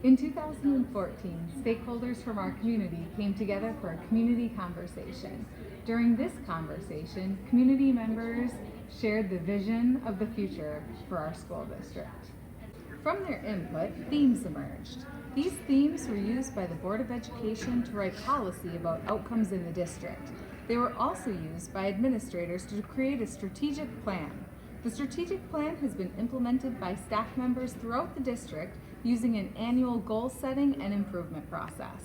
In 2014, stakeholders from our community came together for a community conversation. During this conversation, community members shared the vision of the future for our school district. From their input, themes emerged. These themes were used by the Board of Education to write policy about outcomes in the district. They were also used by administrators to create a strategic plan. The strategic plan has been implemented by staff members throughout the district using an annual goal setting and improvement process.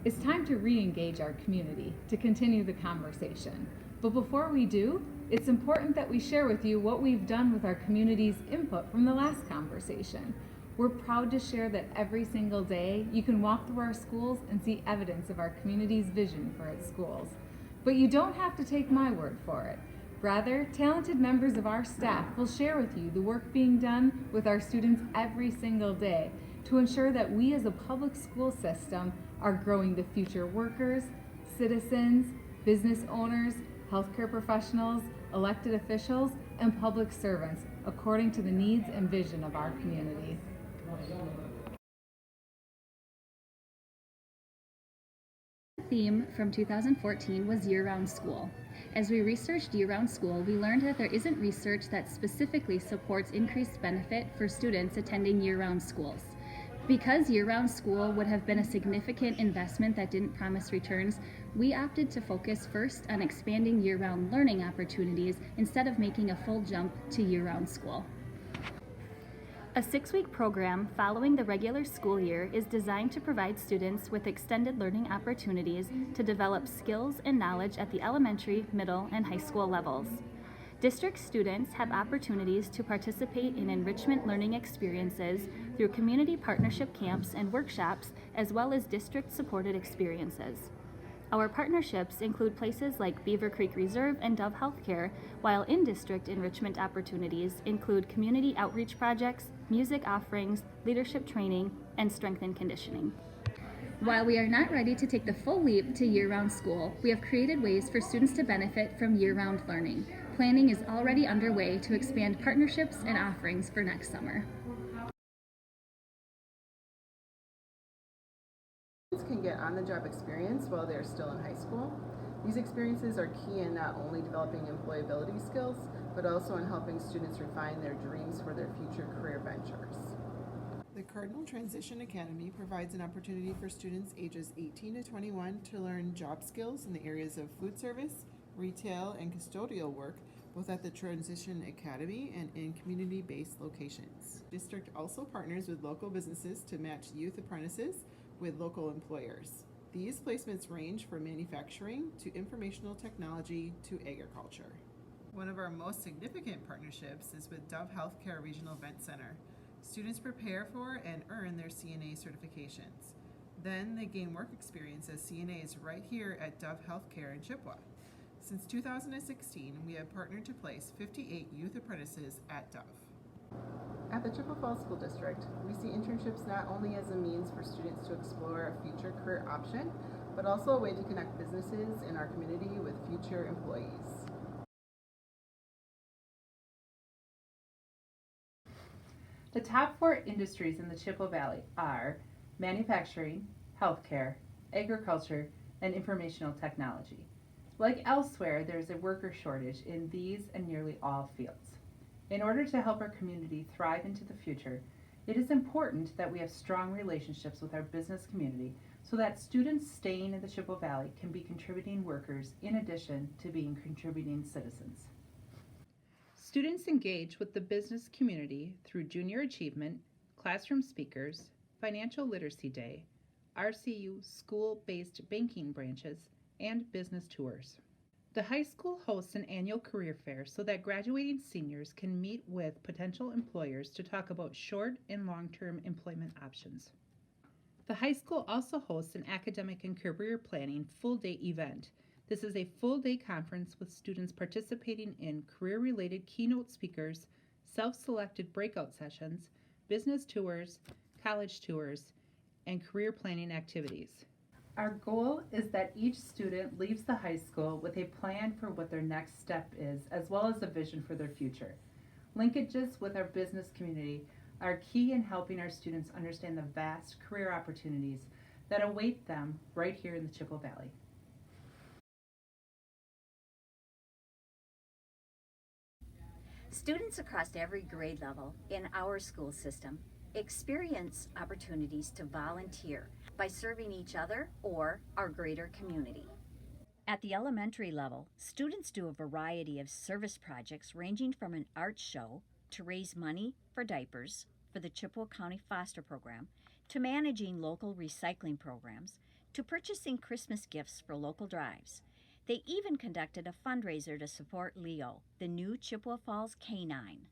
It's time to re-engage our community to continue the conversation. But before we do, it's important that we share with you what we've done with our community's input from the last conversation. We're proud to share that every single day you can walk through our schools and see evidence of our community's vision for its schools. But you don't have to take my word for it. Rather, talented members of our staff will share with you the work being done with our students every single day to ensure that we as a public school system are growing the future workers, citizens, business owners, healthcare professionals, elected officials, and public servants according to the needs and vision of our community. The theme from 2014 was year-round school. As we researched year-round school, we learned that there isn't research that specifically supports increased benefit for students attending year-round schools. Because year-round school would have been a significant investment that didn't promise returns, we opted to focus first on expanding year-round learning opportunities instead of making a full jump to year-round school. A 6-week program following the regular school year is designed to provide students with extended learning opportunities to develop skills and knowledge at the elementary, middle, and high school levels. District students have opportunities to participate in enrichment learning experiences through community partnership camps and workshops, as well as district-supported experiences. Our partnerships include places like Beaver Creek Reserve and Dove Healthcare, while in-district enrichment opportunities include community outreach projects, music offerings, leadership training, and strength and conditioning. While we are not ready to take the full leap to year-round school, we have created ways for students to benefit from year-round learning. Planning is already underway to expand partnerships and offerings for next summer. Students can get on-the-job experience while they're still in high school. These experiences are key in not only developing employability skills, but also in helping students refine their dreams for their future career ventures. The Cardinal Transition Academy provides an opportunity for students ages 18 to 21 to learn job skills in the areas of food service, retail, and custodial work, both at the Transition Academy and in community-based locations. The district also partners with local businesses to match youth apprentices with local employers. These placements range from manufacturing to informational technology to agriculture. One of our most significant partnerships is with Dove Healthcare Regional Event Center. Students prepare for and earn their CNA certifications. Then they gain work experience as CNAs right here at Dove Healthcare in Chippewa. Since 2016, we have partnered to place 58 youth apprentices at Dove. At the Chippewa Falls School District, we see internships not only as a means for students to explore a future career option, but also a way to connect businesses in our community with future employees. The top 4 industries in the Chippewa Valley are manufacturing, healthcare, agriculture, and informational technology. Like elsewhere, there's a worker shortage in these and nearly all fields. In order to help our community thrive into the future, it is important that we have strong relationships with our business community so that students staying in the Chippewa Valley can be contributing workers in addition to being contributing citizens. Students engage with the business community through Junior Achievement, Classroom Speakers, Financial Literacy Day, RCU school-based banking branches, and business tours. The high school hosts an annual career fair so that graduating seniors can meet with potential employers to talk about short and long-term employment options. The high school also hosts an academic and career planning full-day event. This is a full-day conference with students participating in career-related keynote speakers, self-selected breakout sessions, business tours, college tours, and career planning activities. Our goal is that each student leaves the high school with a plan for what their next step is, as well as a vision for their future. Linkages with our business community are key in helping our students understand the vast career opportunities that await them right here in the Chippewa Valley. Students across every grade level in our school system experience opportunities to volunteer by serving each other or our greater community. At the elementary level, students do a variety of service projects ranging from an art show to raise money for diapers for the Chippewa County Foster Program, to managing local recycling programs, to purchasing Christmas gifts for local drives. They even conducted a fundraiser to support Leo, the new Chippewa Falls canine.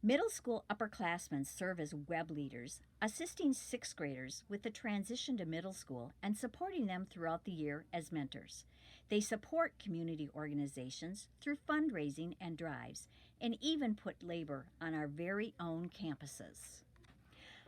Middle school upperclassmen serve as web leaders, assisting sixth graders with the transition to middle school and supporting them throughout the year as mentors. They support community organizations through fundraising and drives, and even put labor on our very own campuses.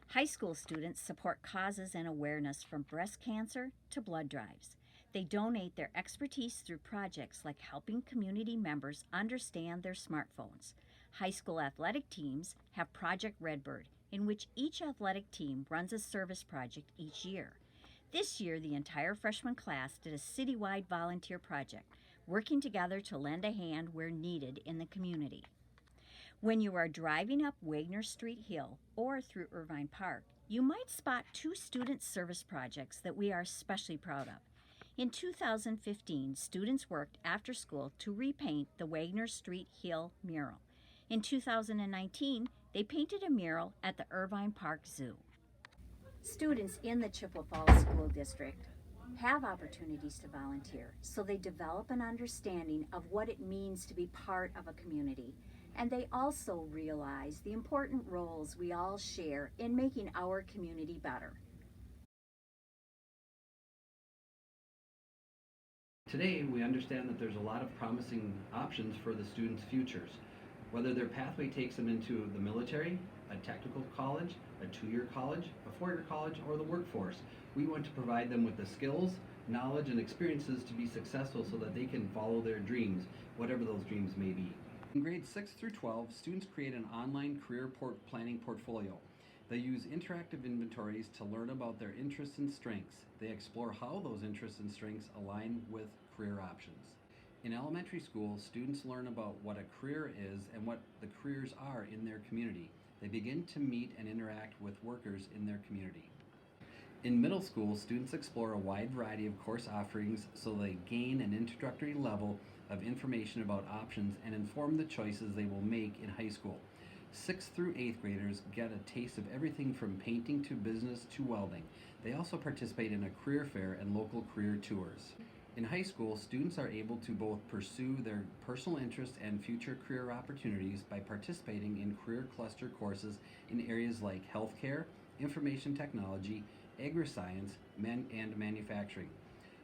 High school students support causes and awareness from breast cancer to blood drives. They donate their expertise through projects like helping community members understand their smartphones. High school athletic teams have Project Redbird, in which each athletic team runs a service project each year. This year, the entire freshman class did a citywide volunteer project, working together to lend a hand where needed in the community. When you are driving up Wagner Street Hill or through Irvine Park, you might spot two student service projects that we are especially proud of. In 2015, students worked after school to repaint the Wagner Street Hill mural. In 2019, they painted a mural at the Irvine Park Zoo. Students in the Chippewa Falls School District have opportunities to volunteer, so they develop an understanding of what it means to be part of a community. And they also realize the important roles we all share in making our community better. Today, we understand that there's a lot of promising options for the students' futures. Whether their pathway takes them into the military, a technical college, a two-year college, a four-year college, or the workforce, we want to provide them with the skills, knowledge, and experiences to be successful so that they can follow their dreams, whatever those dreams may be. In grades 6 through 12, students create an online career planning portfolio. They use interactive inventories to learn about their interests and strengths. They explore how those interests and strengths align with career options. In elementary school, students learn about what a career is and what the careers are in their community. They begin to meet and interact with workers in their community. In middle school, students explore a wide variety of course offerings so they gain an introductory level of information about options and inform the choices they will make in high school. 6th through 8th graders get a taste of everything from painting to business to welding. They also participate in a career fair and local career tours. In high school, students are able to both pursue their personal interests and future career opportunities by participating in career cluster courses in areas like healthcare, information technology, agri-science, and manufacturing.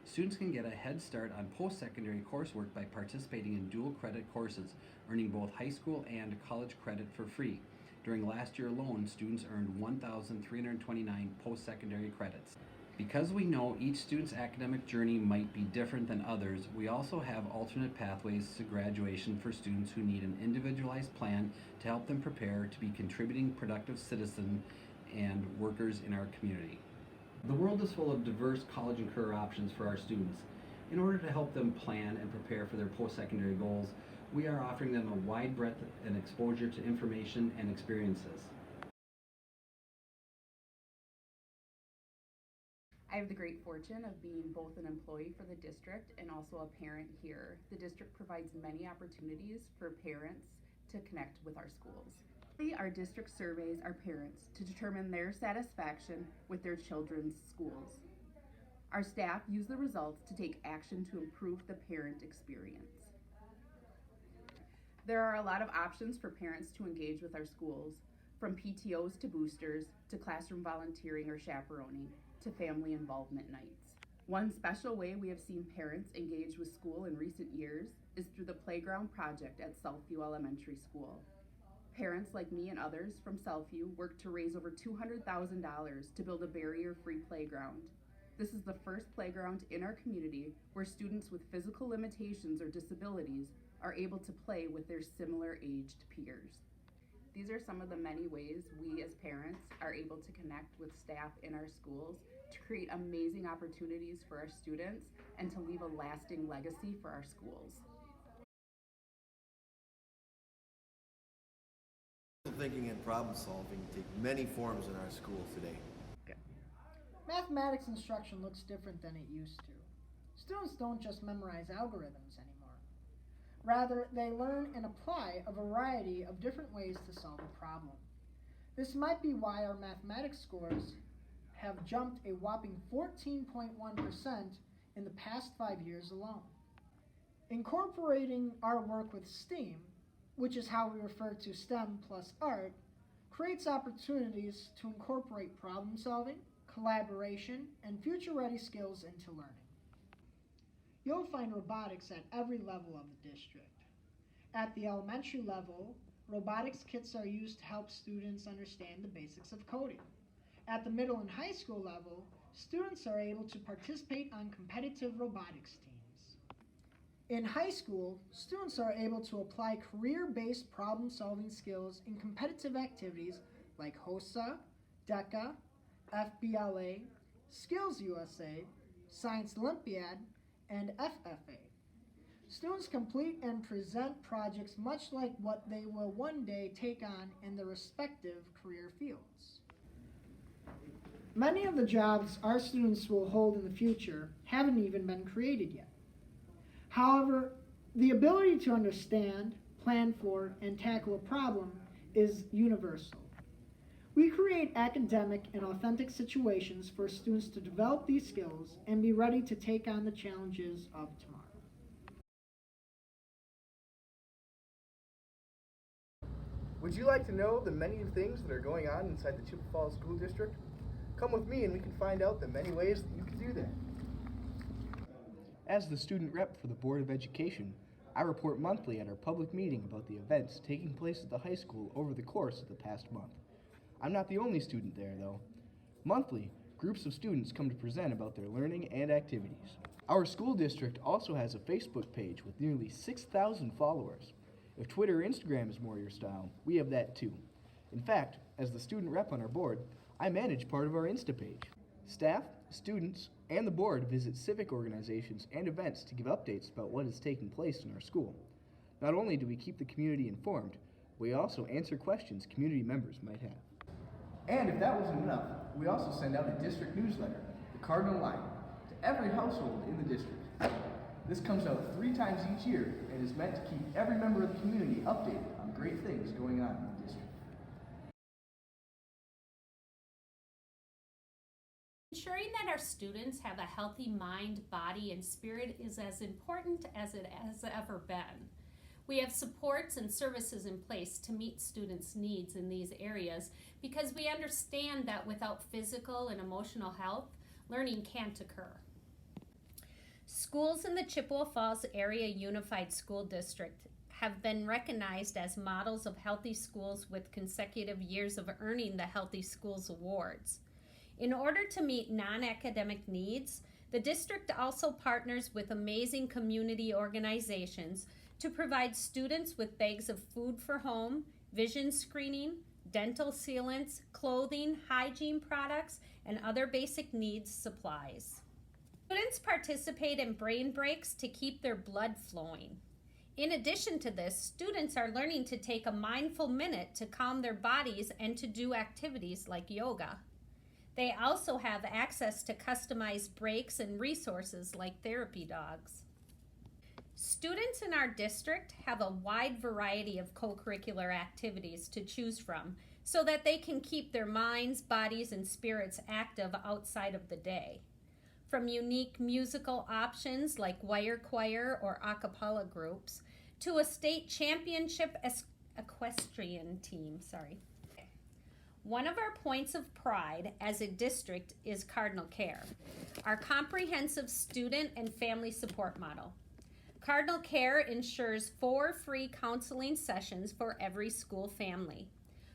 Students can get a head start on post-secondary coursework by participating in dual credit courses, earning both high school and college credit for free. During last year alone, students earned 1,329 post-secondary credits. Because we know each student's academic journey might be different than others, we also have alternate pathways to graduation for students who need an individualized plan to help them prepare to be contributing productive citizens and workers in our community. The world is full of diverse college and career options for our students. In order to help them plan and prepare for their post-secondary goals, we are offering them a wide breadth and exposure to information and experiences. I have the great fortune of being both an employee for the district and also a parent here. The district provides many opportunities for parents to connect with our schools. Our district surveys our parents to determine their satisfaction with their children's schools. Our staff use the results to take action to improve the parent experience. There are a lot of options for parents to engage with our schools, from PTOs to boosters, to classroom volunteering or chaperoning, to family involvement nights. One special way we have seen parents engage with school in recent years is through the Playground Project at Southview Elementary School. Parents like me and others from Southview worked to raise over $200,000 to build a barrier-free playground. This is the first playground in our community where students with physical limitations or disabilities are able to play with their similar-aged peers. These are some of the many ways we as parents are able to connect with staff in our schools to create amazing opportunities for our students and to leave a lasting legacy for our schools. Thinking and problem solving take many forms in our school today. Mathematics instruction looks different than it used to. Students don't just memorize algorithms anymore. Rather, they learn and apply a variety of different ways to solve a problem. This might be why our mathematics scores have jumped a whopping 14.1% in the past 5 years alone. Incorporating our work with STEAM, which is how we refer to STEM plus art, creates opportunities to incorporate problem solving, collaboration, and future-ready skills into learning. You'll find robotics at every level of the district. At the elementary level, robotics kits are used to help students understand the basics of coding. At the middle and high school level, students are able to participate on competitive robotics teams. In high school, students are able to apply career-based problem-solving skills in competitive activities like HOSA, DECA, FBLA, Skills USA, Science Olympiad, and FFA. Students complete and present projects much like what they will one day take on in their respective career fields. Many of the jobs our students will hold in the future haven't even been created yet. However, the ability to understand, plan for, and tackle a problem is universal. We create academic and authentic situations for students to develop these skills and be ready to take on the challenges of tomorrow. Would you like to know the many things that are going on inside the Chippewa Falls School District? Come with me and we can find out the many ways that you can do that. As the student rep for the Board of Education, I report monthly at our public meeting about the events taking place at the high school over the course of the past month. I'm not the only student there, though. Monthly, groups of students come to present about their learning and activities. Our school district also has a Facebook page with nearly 6,000 followers. If Twitter or Instagram is more your style, we have that too. In fact, as the student rep on our board, I manage part of our Insta page. Staff, students, and the board visit civic organizations and events to give updates about what is taking place in our school. Not only do we keep the community informed, we also answer questions community members might have. And if that wasn't enough, we also send out a district newsletter, the Cardinal Line, to every household in the district. This comes out 3 times each year and is meant to keep every member of the community updated on great things going on in the district. Ensuring that our students have a healthy mind, body, and spirit is as important as it has ever been. We have supports and services in place to meet students' needs in these areas because we understand that without physical and emotional health, learning can't occur. Schools in the Chippewa Falls Area Unified School District have been recognized as models of healthy schools with consecutive years of earning the Healthy Schools Awards. In order to meet non-academic needs, the district also partners with amazing community organizations to provide students with bags of food for home, vision screening, dental sealants, clothing, hygiene products, and other basic needs supplies. Students participate in brain breaks to keep their blood flowing. In addition to this, students are learning to take a mindful minute to calm their bodies and to do activities like yoga. They also have access to customized breaks and resources like therapy dogs. Students in our district have a wide variety of co-curricular activities to choose from so that they can keep their minds, bodies, and spirits active outside of the day. From unique musical options like wire choir or a cappella groups to a state championship equestrian team. One of our points of pride as a district is Cardinal Care, our comprehensive student and family support model. Cardinal Care ensures 4 free counseling sessions for every school family.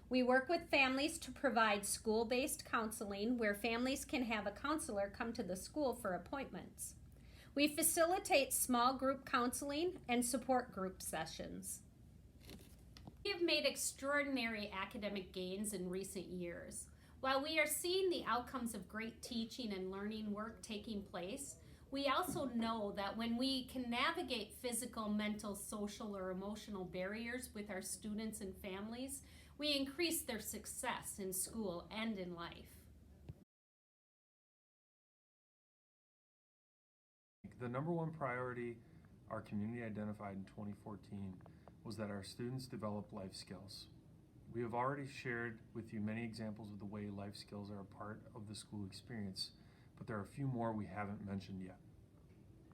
We work with families to provide school-based counseling where families can have a counselor come to the school for appointments. We facilitate small group counseling and support group sessions. We have made extraordinary academic gains in recent years. While we are seeing the outcomes of great teaching and learning work taking place, we also know that when we can navigate physical, mental, social, or emotional barriers with our students and families, we increase their success in school and in life. The number one priority our community identified in 2014 was that our students develop life skills. We have already shared with you many examples of the way life skills are a part of the school experience, but there are a few more we haven't mentioned yet.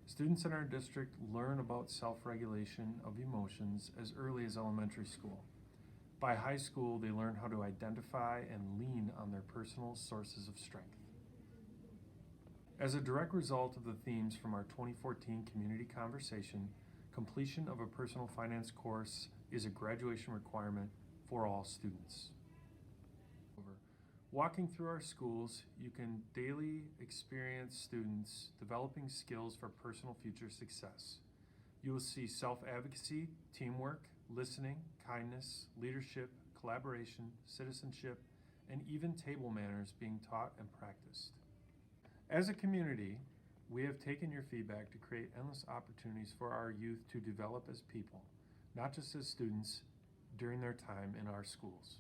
Students in our district learn about self-regulation of emotions as early as elementary school. By high school, they learn how to identify and lean on their personal sources of strength. As a direct result of the themes from our 2014 community conversation, completion of a personal finance course is a graduation requirement for all students. Walking through our schools, you can daily experience students developing skills for personal future success. You will see self-advocacy, teamwork, listening, kindness, leadership, collaboration, citizenship, and even table manners being taught and practiced. As a community, we have taken your feedback to create endless opportunities for our youth to develop as people, not just as students, during their time in our schools.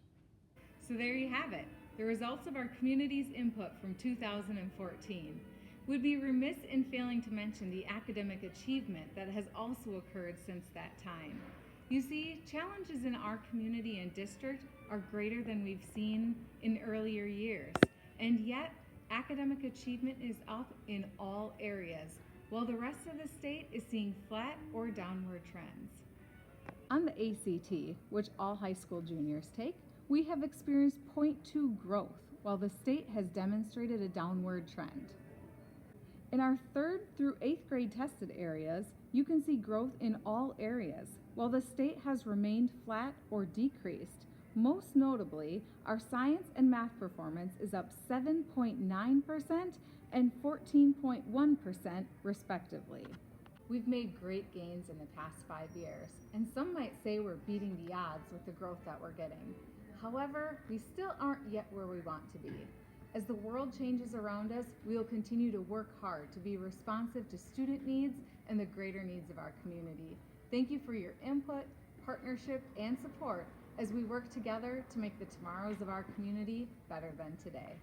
So there you have it, the results of our community's input from 2014. We'd be remiss in failing to mention the academic achievement that has also occurred since that time. You see, challenges in our community and district are greater than we've seen in earlier years, and yet academic achievement is up in all areas, while the rest of the state is seeing flat or downward trends. On the ACT, which all high school juniors take, we have experienced 0.2 growth, while the state has demonstrated a downward trend. In our 3rd through 8th grade tested areas, you can see growth in all areas, while the state has remained flat or decreased. Most notably, our science and math performance is up 7.9% and 14.1% respectively. We've made great gains in the past 5 years, and some might say we're beating the odds with the growth that we're getting. However, we still aren't yet where we want to be. As the world changes around us, we will continue to work hard to be responsive to student needs and the greater needs of our community. Thank you for your input, partnership, and support as we work together to make the tomorrows of our community better than today.